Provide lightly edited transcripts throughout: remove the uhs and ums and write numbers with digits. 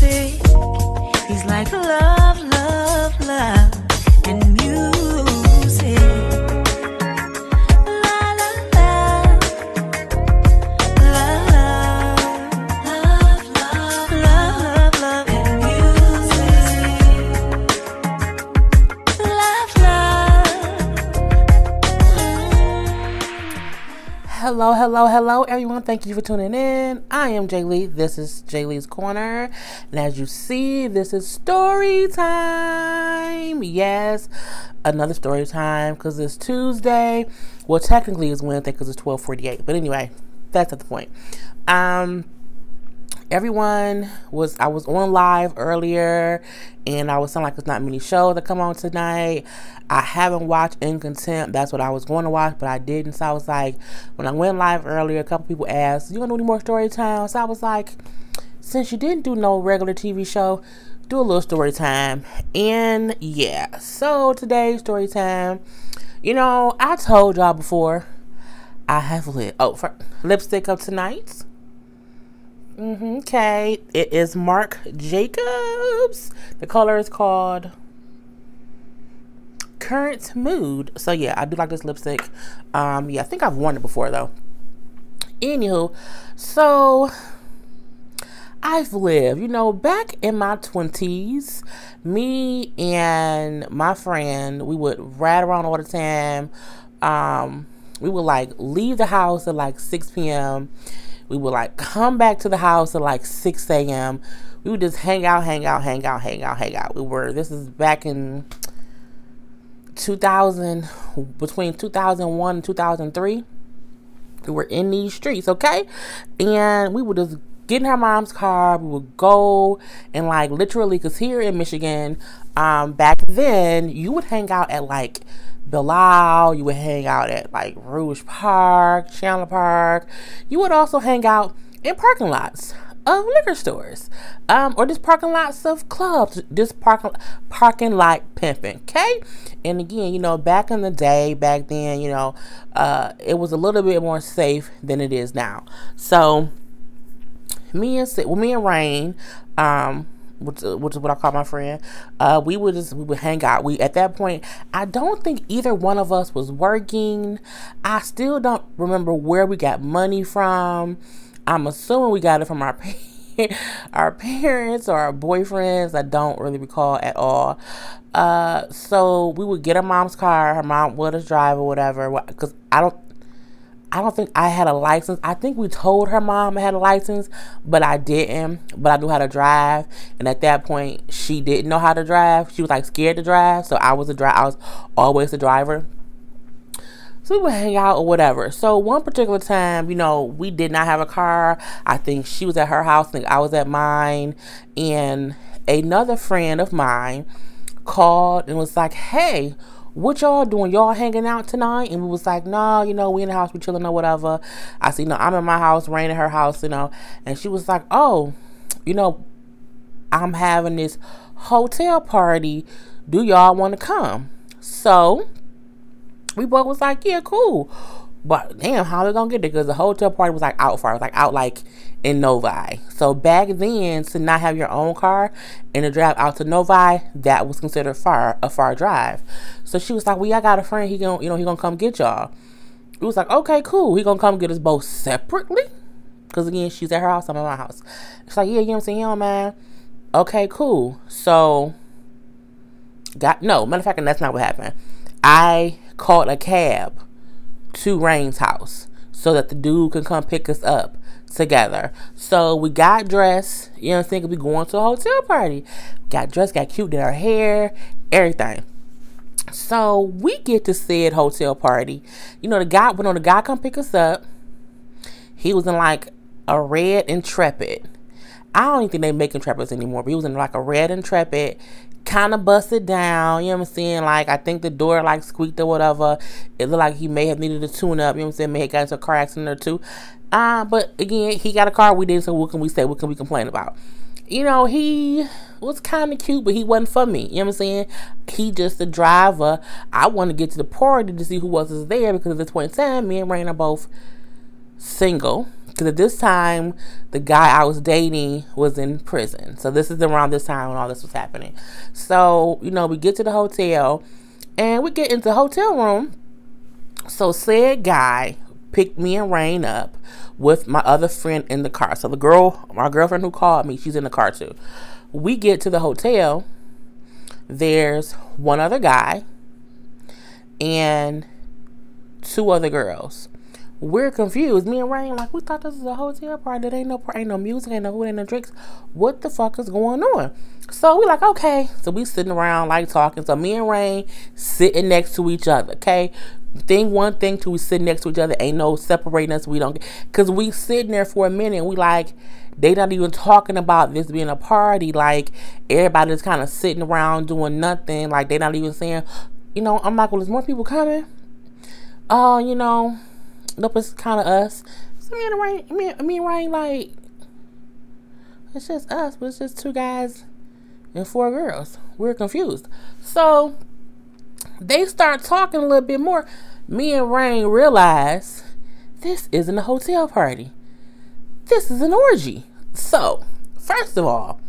music. He's like love, love, love, and music. La la la, love, love, love, love, love, and music. Love, love. Hello, hello, hello, everyone. Thank you for tuning in. I am Jay Lee. This is Jay Lee's Corner. And as you see, this is story time. Yes, another story time because it's Tuesday. Well, technically it's Wednesday because it's 12:48. But anyway, that's at the point. I was on live earlier and I was saying like there's not many shows that come on tonight. I haven't watched In Contempt. That's what I was going to watch, but I didn't. So I was like, when I went live earlier, a couple people asked, you gonna do any more story time? So I was like, since you didn't do no regular TV show, do a little story time. And yeah, so today's story time, I told y'all before, I have lipstick of tonight. Okay, it is Marc Jacobs. The color is called Current Mood. So yeah, I do like this lipstick. I think I've worn it before though. Anywho, so I've lived, back in my 20s, me and my friend, we would ride around all the time. We would like leave the house at like 6 p.m. We would like come back to the house at like 6 a.m. We would just hang out. This is back in 2000, between 2001 and 2003. We were in these streets, okay? And we would just get in her mom's car. We would go and like literally, because here in Michigan, back then, you would hang out at like Belial, you would hang out at like Rouge Park, Chandler Park. You would also hang out in parking lots of liquor stores, or just parking lots of clubs, just parking lot pimping, okay? And again, back in the day, back then, it was a little bit more safe than it is now. So me and Rain, which is what I call my friend, we would hang out. At that point, I don't think either one of us was working. I still don't remember where we got money from. I'm assuming we got it from our parents or our boyfriends. I don't really recall at all. So we would get our mom's car. Her mom would let us drive or whatever. Because I don't think I had a license. I think we told her mom I had a license, but I didn't. But I knew how to drive. And at that point, she didn't know how to drive. She was like scared to drive. So I was always the driver. So we would hang out or whatever. So one particular time, we did not have a car. I think she was at her house. I think I was at mine. And another friend of mine called and was like, hey, what y'all doing? Y'all hanging out tonight? And we was like, no, we in the house, we chilling or whatever. I said, no, I'm in my house, Rain in her house, And she was like, oh, I'm having this hotel party. Do y'all want to come? So we both was like, yeah, cool. But damn, how they gonna get there? Because the hotel party was like out far. It was like out like in Novi. So back then, to not have your own car and to drive out to Novi, that was considered a far drive. So she was like, well, I got a friend. He gonna come get y'all. It was like, okay, cool. He gonna come get us both separately. Because again, she's at her house, I'm at my house. She's like, yeah, you know what I'm saying? Yeah, man. Okay, cool. So, matter of fact, that's not what happened. I called a cab to Rain's house so that the dude can come pick us up together. So we got dressed, you know what I'm saying? We going to a hotel party. Got dressed, got cute, did our hair, everything. So we get to said hotel party. The guy come pick us up. He was in like a red Intrepid. I don't even think they make Intrepids anymore, but he was in like a red Intrepid, kind of busted down, you know what I'm saying? Like, I think the door like squeaked or whatever. It looked like he may have needed a tune up, you know what I'm saying? May have got into a car accident or two. But again, he got a car, we did, so what can we say? What can we complain about? He was kind of cute, but he wasn't for me, you know what I'm saying? He just a driver. I want to get to the party to see who was there, because at this point in time, me and Rain are both single. Because at this time, the guy I was dating was in prison. So this is around this time when all this was happening. So, you know, we get to the hotel and we get into the hotel room. So said guy picked me and Rain up with my other friend in the car. So my girlfriend who called me, she's in the car too. We get to the hotel. There's one other guy and two other girls. We're confused. Me and Rain, like, we thought this was a hotel party. There ain't no music, ain't no food, ain't no drinks. What the fuck is going on? So we like, okay. So we sitting around, like, talking. So me and Rain sitting next to each other, okay? One thing, two, we sitting next to each other. Ain't no separating us. We don't, because we sitting there for a minute. And we like, they not even talking about this being a party. Like, everybody's kind of sitting around doing nothing. Like, they not even saying, you know, I'm like, well, there's more people coming. Oh, you know, nope, it's kind of us. So me and Rain, like, it's just us, but it's just two guys and four girls. We're confused. So they start talking a little bit more. Me and Rain realize this isn't a hotel party. This is an orgy. So, first of all,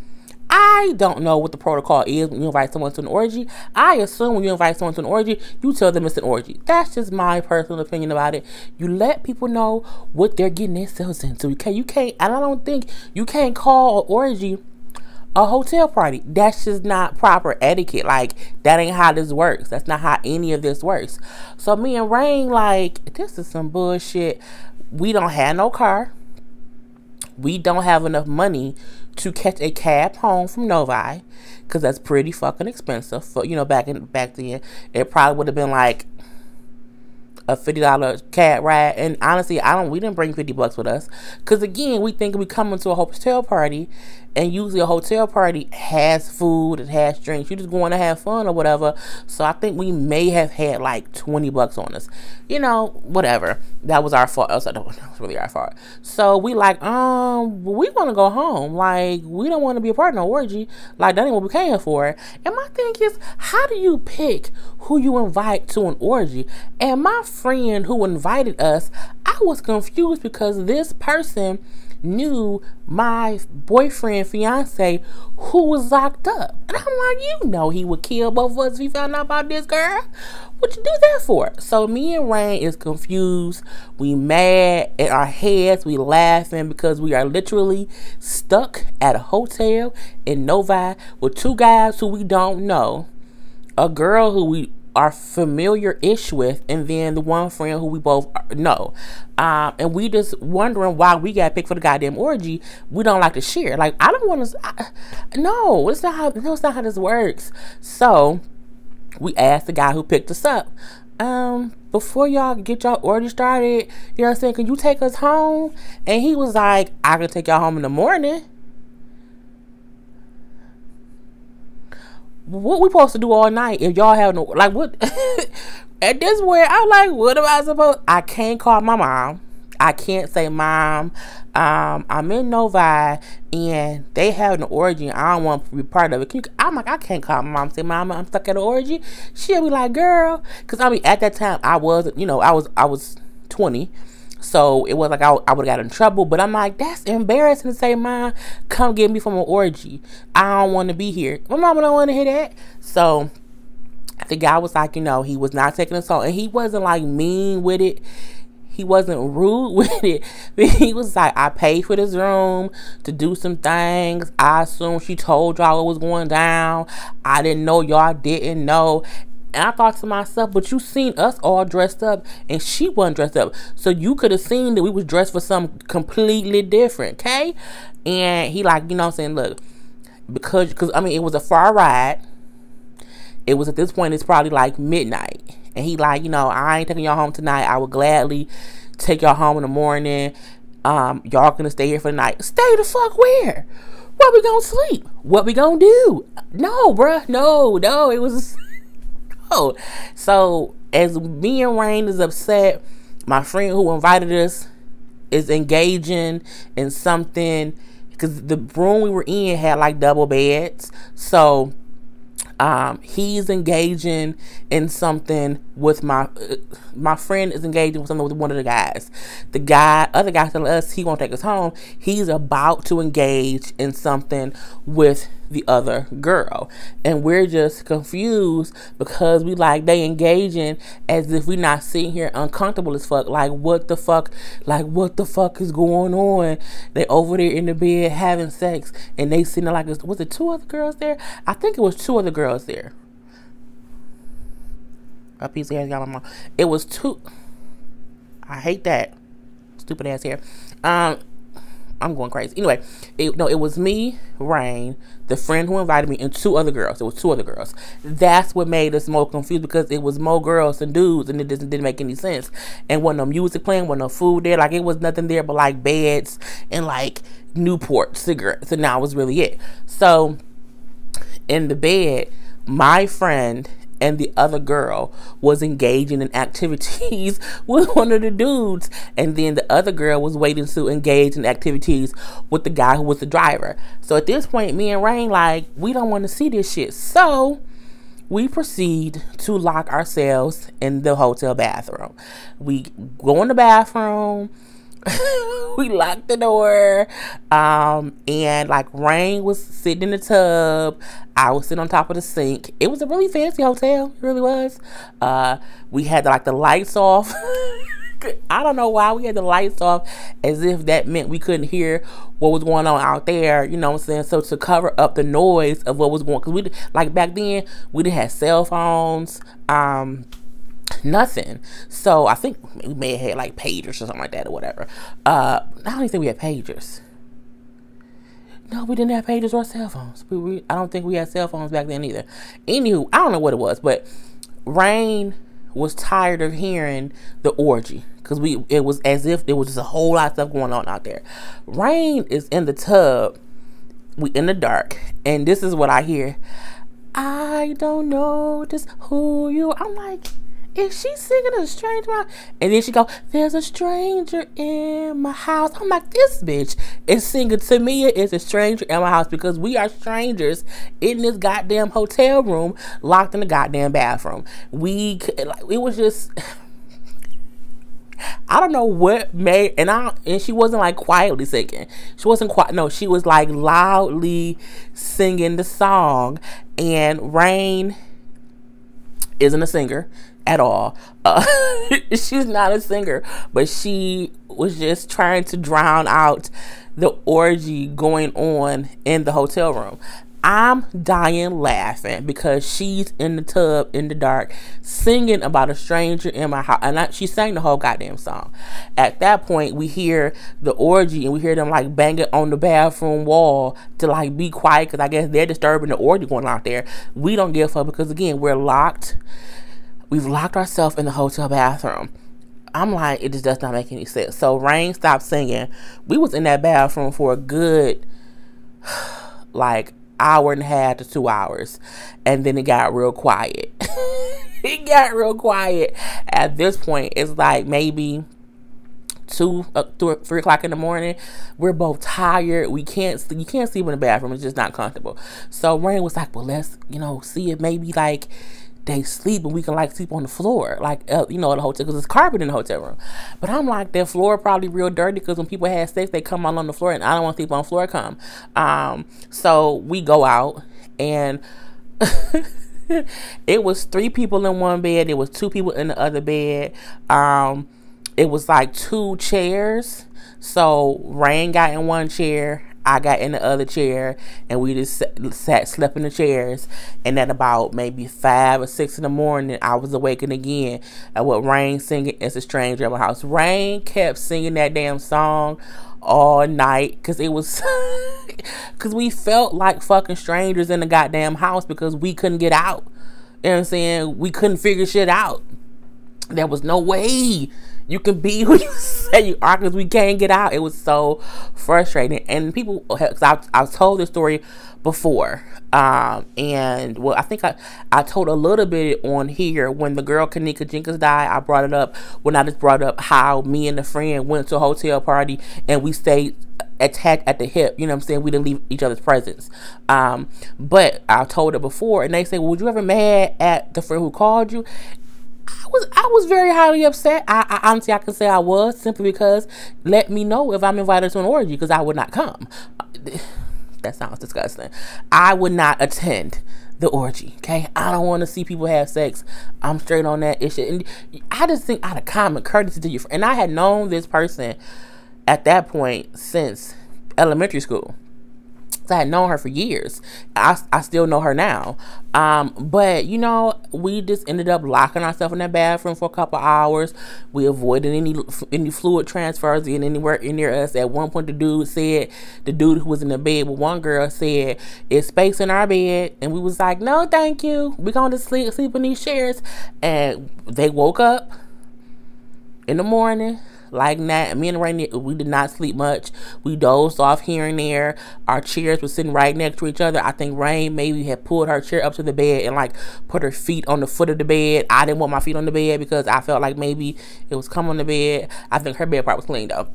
I don't know what the protocol is when you invite someone to an orgy. I assume when you invite someone to an orgy, you tell them it's an orgy. That's just my personal opinion about it. You let people know what they're getting themselves into. Okay, you can't, and I don't think you can't call an orgy a hotel party. That's just not proper etiquette. Like, that ain't how this works. That's not how any of this works. So me and Rain, like, this is some bullshit. We don't have no car. We don't have enough money to catch a cab home from Novi, because that's pretty fucking expensive. For, you know, back then, it probably would have been like a $50 cab ride. And honestly, we didn't bring $50 with us, because again, we think we coming to a hotel party, and usually a hotel party has food, it has drinks. You just going to have fun or whatever. So I think we may have had like $20 on us. You know, whatever. That was our fault. That was really our fault. So we like, we want to go home. Like, we don't want to be a part of no orgy. Like, that ain't what we came for. And my thing is, how do you pick who you invite to an orgy? And my friend who invited us, I was confused because this person knew my boyfriend, fiance, who was locked up. And I'm like, you know he would kill both of us if he found out about this, girl. What you do that for? So me and Rain is confused. We mad in our heads. We laughing because we are literally stuck at a hotel in Novi with two guys who we don't know, a girl who we are familiar-ish with, and then the one friend who we both know. And we just wondering why we got picked for the goddamn orgy. We don't like to share. Like, I don't want to. No, it's not how this works. So we asked the guy who picked us up, before y'all get y'all orgy started, you know what I'm saying, can you take us home? And he was like, I can take y'all home in the morning. What we supposed to do all night if y'all have no, like, what? At this point, I'm like, what am I supposed? I can't call my mom. I can't say, Mom, I'm in Novi and they have an orgy and I don't want to be part of it. I'm like, I can't call my mom and say, Mama, I'm stuck at an orgy. She'll be like, girl, because I mean, at that time I was 20. So it was like I would have got in trouble. But I'm like, that's embarrassing to say, Mom, come get me from an orgy. I don't want to be here. My mama don't want to hear that. So the guy was like, you know, he was not taking us home. And he wasn't like mean with it. He wasn't rude with it. But he was like, I paid for this room to do some things. I assume she told y'all what was going down. I didn't know y'all didn't know. And I thought to myself, but you seen us all dressed up and she wasn't dressed up. So you could have seen that we was dressed for something completely different, okay? And he like, you know what I'm saying, look, because I mean, it was a far ride. It was at this point, it's probably like midnight. And he like, you know, I ain't taking y'all home tonight. I would gladly take y'all home in the morning. Y'all gonna stay here for the night. Stay the fuck where? What we gonna sleep? What we gonna do? No, bruh. No. It was... Oh, so as me and Rain is upset, my friend who invited us is engaging in something, because the room we were in had like double beds. So He's engaging in something with my friend is engaging with something with one of the guys. Other guy telling us he won't take us home. He's about to engage in something with the other girl, and we're just confused because they engaging as if we not sitting here uncomfortable as fuck. Like what the fuck is going on? They over there in the bed having sex, and they sitting there like, was it two other girls there? I think it was two other girls there. A piece of hair got my mom. It was two. I hate that stupid ass hair. I'm going crazy. Anyway, it was me, Rain, the friend who invited me, and two other girls. It was two other girls. That's what made us more confused, because it was more girls than dudes, and it didn't make any sense. And wasn't no music playing, wasn't no food there. Like, it was nothing there but like beds and like Newport cigarettes, and that was really it. So in the bed, my friend and the other girl was engaging in activities with one of the dudes, and then the other girl was waiting to engage in activities with the guy who was the driver. So at this point, me and Rain, like, we don't want to see this shit, so we proceed to lock ourselves in the hotel bathroom. We go in the bathroom. We locked the door, and like Rain was sitting in the tub, I was sitting on top of the sink. It was a really fancy hotel, it really was. We had the lights off. I don't know why we had the lights off, as if that meant we couldn't hear what was going on out there, you know what I'm saying? So to cover up the noise of what was going on, because back then we didn't have cell phones, nothing. So I think we may have had like pagers or something like that or whatever. I don't even think we had pagers. No, we didn't have pagers or cell phones. I don't think we had cell phones back then either. Anywho, I don't know what it was, but Rain was tired of hearing the orgy, because it was as if there was just a whole lot of stuff going on out there. Rain is in the tub. We in the dark, and this is what I hear. I don't know just who you are. I'm like, is she singing a stranger? And then she go, there's a stranger in my house. I'm like, this bitch is singing to me. It's a stranger in my house, because we are strangers in this goddamn hotel room, locked in the goddamn bathroom. It was just, I don't know what made, and she wasn't like quietly singing. She wasn't quiet. No, she was like loudly singing the song. And Rain isn't a singer at all. She's not a singer, but she was just trying to drown out the orgy going on in the hotel room. I'm dying laughing because she's in the tub in the dark singing about a stranger in my house, and she sang the whole goddamn song. At that point, we hear the orgy, and we hear them like banging on the bathroom wall to like be quiet, because I guess they're disturbing the orgy going out there. We don't give a fuck, because again, we're locked. We've locked ourselves in the hotel bathroom. I'm like, it just does not make any sense. So Rain stopped singing. We was in that bathroom for a good like hour and a half to 2 hours, and then it got real quiet. It got real quiet. At this point, it's like maybe 3 o'clock in the morning. We're both tired. You can't sleep in the bathroom. It's just not comfortable. So Rain was like, well, let's see if maybe like they sleep and we can like sleep on the floor, like at the hotel, because it's carpet in the hotel room. But I'm like, their floor probably real dirty, because when people have sex, they come all on the floor, and I don't want to sleep on the floor. So we go out, and it was 3 people in one bed. There was 2 people in the other bed. It was like 2 chairs. So Rain got in one chair, I got in the other chair, and we just slept in the chairs. And at about maybe 5 or 6 in the morning, I was awakened again at what Rain singing "It's a Stranger in My House." Rain kept singing that damn song all night, because it was because we felt like fucking strangers in the goddamn house, because we couldn't get out. You know what I'm saying? We couldn't figure shit out. There was no way you can be who you say you are, because we can't get out. It was so frustrating. And people, cause I've told this story before. And well, I think I told a little bit on here when the girl Kanika Jenkins died. I brought it up when I just brought up how me and a friend went to a hotel party and we stayed attached at the hip. You know what I'm saying? We didn't leave each other's presence. But I told her before, and they say, well, "Was you ever mad at the friend who called you?" I was very highly upset. I honestly, I can say I was, simply because let me know if I'm invited to an orgy, because I would not come. That sounds disgusting. I would not attend the orgy. Okay, I don't want to see people have sex. I'm straight on that issue, and I just think out of common courtesy to you. And I had known this person at that point since elementary school. I had known her for years. I still know her now. But, you know, we just ended up locking ourselves in that bathroom for a couple hours. We avoided any fluid transfers getting anywhere near us. At one point, the dude who was in the bed with one girl said, "It's space in our bed." And we was like, "No, thank you. We're going to sleep in these chairs." And they woke up in the morning. Like that, me and Rain, we did not sleep much. We dozed off here and there. Our chairs were sitting right next to each other. I think Rain maybe had pulled her chair up to the bed and like put her feet on the foot of the bed. I didn't want my feet on the bed because I felt like maybe it was coming on the bed. I think her bed part was clean though.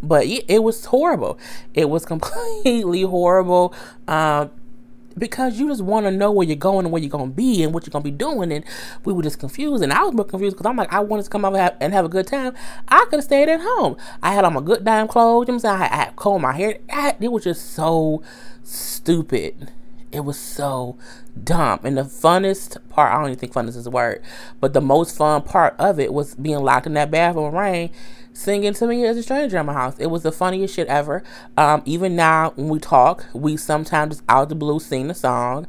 But yeah, it was horrible. It was completely horrible. Because you just want to know where you're going and where you're going to be and what you're going to be doing. And we were just confused. And I was more confused because I'm like, I wanted to come out and have a good time. I could have stayed at home. I had on my good damn clothes. You know what I'm saying? I had combed my hair. It was just so stupid. It was so dumb. And the funnest part, I don't even think funnest is a word, but the most fun part of it was being locked in that bathroom with Rain singing to me as a stranger in my house. It was the funniest shit ever. Even now when we talk, we sometimes just out of the blue sing the song,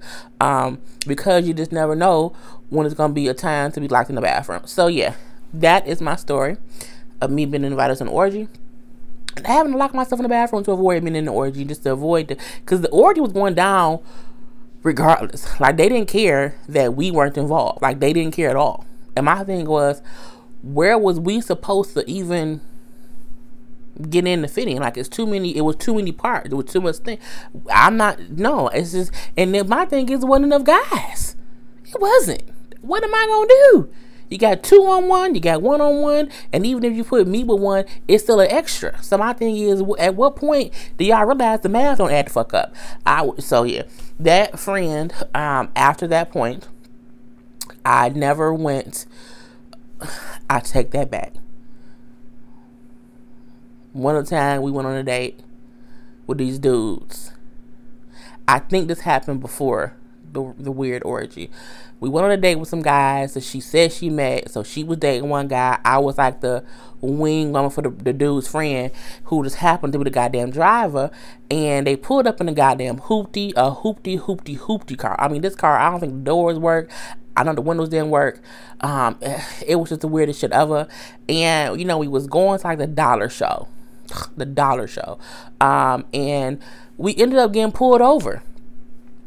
because you just never know when it's gonna be a time to be locked in the bathroom. So yeah, that is my story of me being invited to an orgy and having to lock myself in the bathroom to avoid being in the orgy, just to avoid because the orgy was going down regardless. Like, they didn't care that we weren't involved. Like, they didn't care at all. And my thing was, where was we supposed to even get in the fitting? Like, it was too many parts. There was too much thing. It's just, and then my thing is, there wasn't enough guys. It wasn't. What am I going to do? You got 2-on-1, you got 1-on-1, and even if you put me with one, it's still an extra. So my thing is, at what point do y'all realize the math don't add the fuck up? So yeah, that friend, after that point, I never went. I take that back. One of the time we went on a date with these dudes. I think this happened before the weird orgy. We went on a date with some guys that she said she met. So she was dating one guy. I was like the wing woman for the dude's friend, who just happened to be the goddamn driver. And they pulled up in a goddamn hoopty car. I mean, this car, I don't think the doors work. I know the windows didn't work. It was just the weirdest shit ever. And, you know, we was going to like the dollar show. And we ended up getting pulled over.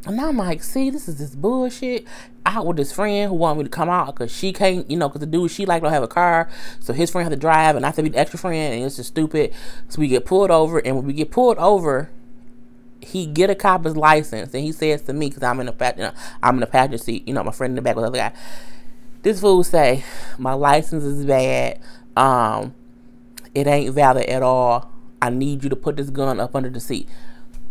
And now I'm like, see, this is this bullshit. Out with this friend who wanted me to come out because she can't, you know, because the dude she like don't have a car, so his friend had to drive, and I have to be the extra friend, and it's just stupid. So we get pulled over, and when we get pulled over, he get a cop's license, and he says to me, because I'm in the passenger seat, you know, my friend in the back with the other guy. This fool say, my license is bad. It ain't valid at all. I need you to put this gun up under the seat.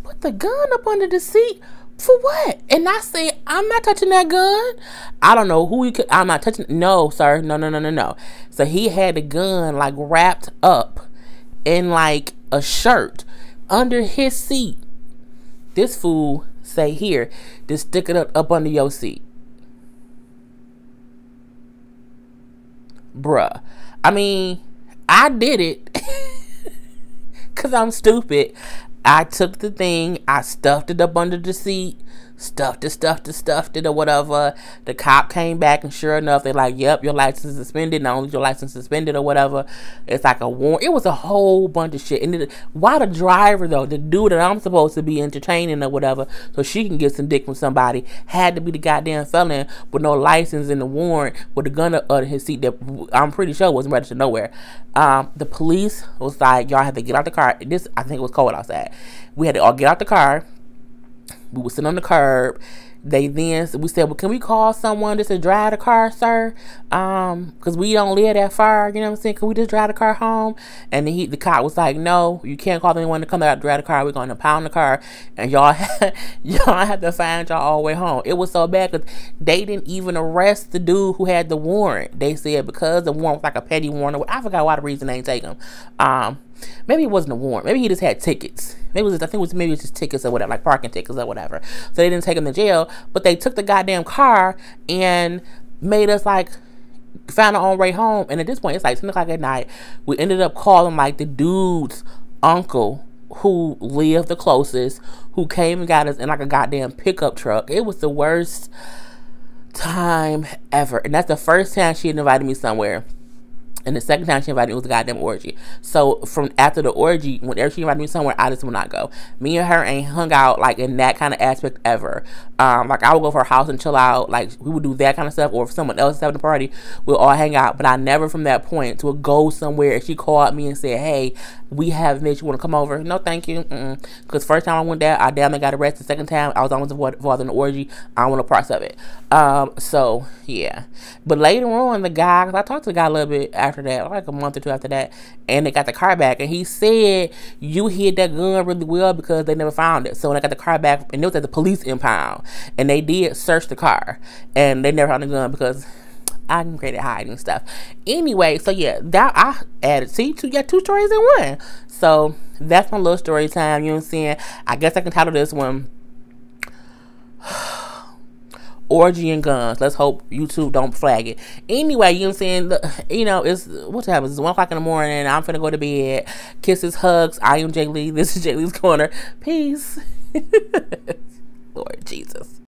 Put the gun up under the seat? For what? And I said, I'm not touching that gun. I don't know who I'm not touching. No, sir. No. So he had the gun like wrapped up in like a shirt under his seat. This fool say, here, just stick it up under your seat. Bruh. I mean, I did it because I'm stupid. I took the thing, I stuffed it up under the seat stuffed it or whatever. The cop came back and sure enough, they're like, yep, your license is suspended. Not only is your license suspended or whatever, it's like a warrant. It was a whole bunch of shit. And why the driver though, the dude that I'm supposed to be entertaining or whatever, so she can get some dick from somebody, had to be the goddamn felon with no license and the warrant with a gun under his seat that I'm pretty sure wasn't registered nowhere. The police was like, y'all have to get out the car. This, I think it was cold outside. We had to all get out the car. We were sitting on the curb. We said, well, can we call someone just to drive the car, sir? Because we don't live that far, you know what I'm saying? Can we just drive the car home? And the cop was like, no, you can't call anyone to come out and drive the car. We're going to pound the car, and y'all have to find y'all all the way home. It was so bad because they didn't even arrest the dude who had the warrant. They said because the warrant was like a petty warrant. I forgot why the reason they didn't take him. Maybe it wasn't a warrant. Maybe he just had tickets. Maybe it was just tickets or whatever, like parking tickets or whatever. So they didn't take him to jail, but they took the goddamn car and made us like find our own way home. And at this point, it's like 10 o'clock at night. We ended up calling like the dude's uncle who lived the closest, who came and got us in like a goddamn pickup truck. It was the worst time ever. And that's the first time she had invited me somewhere. And the second time she invited me was a goddamn orgy. So from after the orgy, whenever she invited me somewhere, I just would not go. Me and her ain't hung out like in that kind of aspect ever. Like I would go to her house and chill out. Like we would do that kind of stuff. Or if someone else is having a party, we'll all hang out. But I never from that point to go somewhere. And she called me and said, hey, we have this. You want to come over? No, thank you. Because first time I went there, I damn near got arrested. Second time, I was almost involved in an orgy. I don't want no parts of it. So yeah. But later on, the guy, because I talked to the guy a little bit after that, like a month or two after that, and they got the car back, and he said you hid that gun really well because they never found it. So when I got the car back, and it was at the police impound, and they did search the car, and they never found the gun because I'm great at hiding stuff. Anyway, so yeah, that I added. See, you got two stories in one. So that's my little story time. You know what I'm saying? I guess I can title this one Orgy and Guns. Let's hope YouTube don't flag it. Anyway, you know what I'm saying? It's what time is it? It's 1 o'clock in the morning. I'm finna go to bed. Kisses, hugs. I am Jay Lee. This is Jay Lee's Corner. Peace. Lord Jesus.